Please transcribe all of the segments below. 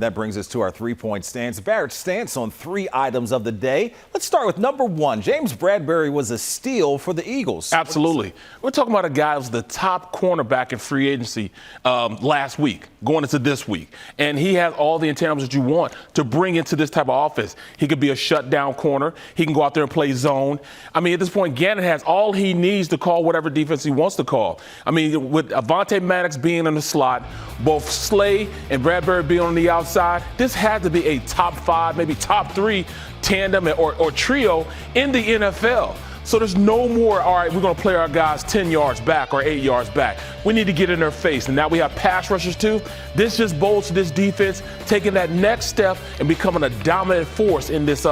That brings us to our three-point stance. Barrett's stance on 3 items of the day. Let's start with number 1. James Bradberry was a steal for the Eagles. Absolutely. We're talking about a guy who was the top cornerback in free agency last week, going into this week. And he has all the intangibles that you want to bring into this type of offense. He could be a shutdown corner. He can go out there and play zone. I mean, at this point, Gannon has all he needs to call whatever defense he wants to call. I mean, with Avonte Maddox being in the slot, both Slay and Bradbury being on the outside, this had to be a top 5, maybe top 3 tandem or trio in the NFL. So there's no more, all right, we're going to play our guys 10 yards back or 8 yards back. We need to get in their face. And now we have pass rushers too. This just bolsters this defense, taking that next step and becoming a dominant force in this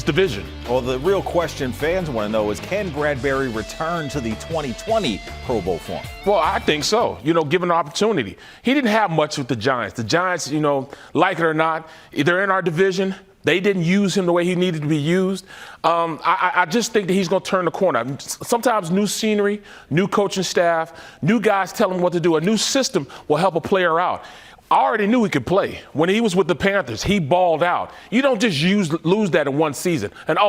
division. Well, the real question fans want to know is, can Bradbury return to the 2020 Pro Bowl form? Well, I think so, given the opportunity. He didn't have much with the Giants. The Giants, like it or not, they're in our division. They didn't use him the way he needed to be used. I just think that he's going to turn the corner. Sometimes new scenery, new coaching staff, new guys tell him what to do. A new system will help a player out. I already knew he could play. When he was with the Panthers, he balled out. You don't just lose that in one season. And,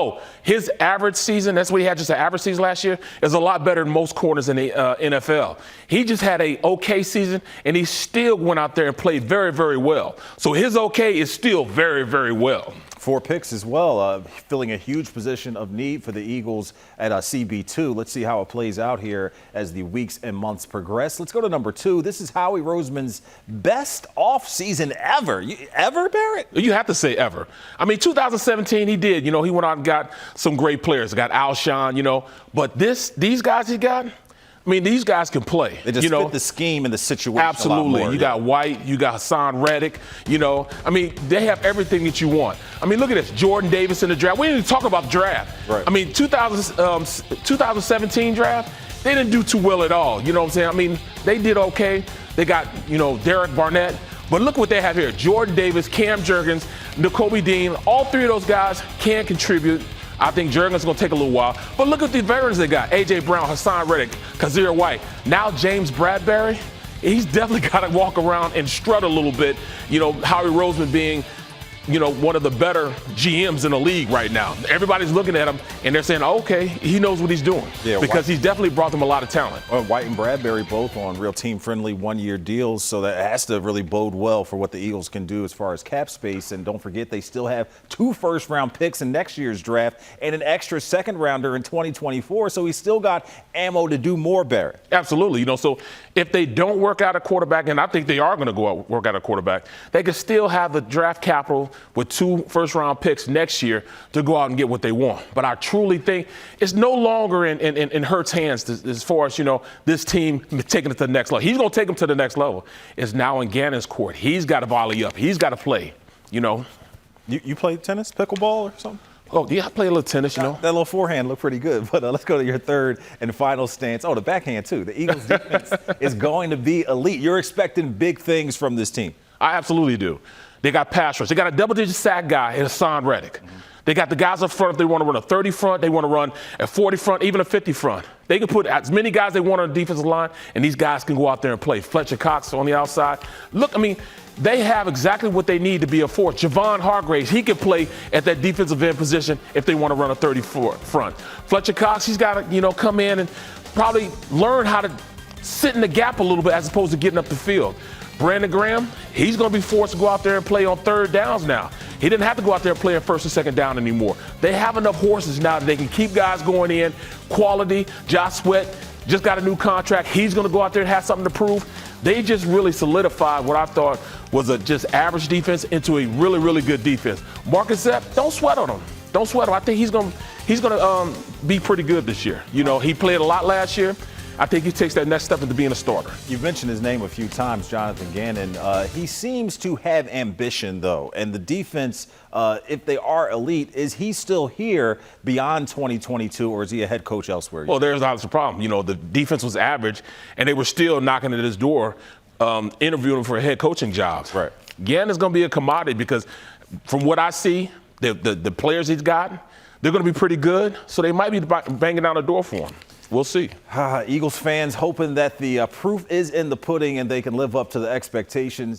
his average season, that's what he had, just an average season last year, is a lot better than most corners in the NFL. He just had a okay season, and he still went out there and played very, very well. So his okay is still very, very well. 4 picks as well, filling a huge position of need for the Eagles at CB2. Let's see how it plays out here as the weeks and months progress. Let's go to number 2. This is Howie Roseman's best offseason ever. Ever, Barrett? You have to say ever. I mean, 2017, he did. He went out and got some great players. Got Alshon, but these guys he got, I mean, these guys can play. They just fit the scheme and the situation. Absolutely. A lot more, you got White, you got Hassan Reddick, I mean, they have everything that you want. I mean, look at this. Jordan Davis in the draft. We didn't even talk about the draft. Right. I mean, 2017 draft, they didn't do too well at all. You know what I'm saying? I mean, they did okay. They got, Derek Barnett. But look what they have here. Jordan Davis, Cam Jurgens, Nakobe Dean. All 3 of those guys can contribute. I think Jurgens is going to take a little while. But look at the veterans they got. A.J. Brown, Hassan Reddick, Kazir White. Now James Bradberry. He's definitely got to walk around and strut a little bit. Howie Roseman being, one of the better GMs in the league right now. Everybody's looking at him, and they're saying, okay, he knows what he's doing. Yeah, because he's definitely brought them a lot of talent. White and Bradbury both on real team-friendly 1-year deals, so that has to really bode well for what the Eagles can do as far as cap space. And don't forget, they still have 2 first-round picks in next year's draft and an extra second-rounder in 2024, so he's still got ammo to do more, Barrett. Absolutely. So if they don't work out a quarterback, and I think they are going to go out work out a quarterback, they can still have the draft capital with 2 first-round picks next year to go out and get what they want. But I truly think it's no longer in Hurt's hands as far as, this team taking it to the next level. He's going to take them to the next level. It's now in Gannon's court. He's got to volley up. He's got to play, You play tennis, pickleball or something? Oh, yeah, I play a little tennis, That little forehand looked pretty good. But let's go to your third and final stance. Oh, the backhand, too. The Eagles' defense is going to be elite. You're expecting big things from this team. I absolutely do. They got pass rush. They got a double-digit sack guy in Hassan Reddick. Mm-hmm. They got the guys up front. If they want to run a 30 front, they want to run a 40 front, even a 50 front. They can put as many guys they want on the defensive line, and these guys can go out there and play. Fletcher Cox on the outside. Look, I mean, they have exactly what they need to be a force. Javon Hargraves, he can play at that defensive end position if they want to run a 34 front. Fletcher Cox, he's got to, come in and probably learn how to sit in the gap a little bit as opposed to getting up the field. Brandon Graham, he's going to be forced to go out there and play on 3rd downs now. He didn't have to go out there and play on 1st and 2nd down anymore. They have enough horses now that they can keep guys going in. Quality. Josh Sweat just got a new contract. He's going to go out there and have something to prove. They just really solidified what I thought was a just average defense into a really, really good defense. Marcus Zepp, don't sweat on him. Don't sweat him. I think he's going to be pretty good this year. He played a lot last year. I think he takes that next step into being a starter. You've mentioned his name a few times, Jonathan Gannon. He seems to have ambition, though. And the defense, if they are elite, is he still here beyond 2022, or is he a head coach elsewhere? Well, there's obviously a problem. The defense was average, and they were still knocking at his door, interviewing for head coaching jobs. Right. Gannon's going to be a commodity because from what I see, the players he's gotten, they're going to be pretty good, so they might be banging down the door for him. We'll see. Eagles fans hoping that the proof is in the pudding and they can live up to the expectations.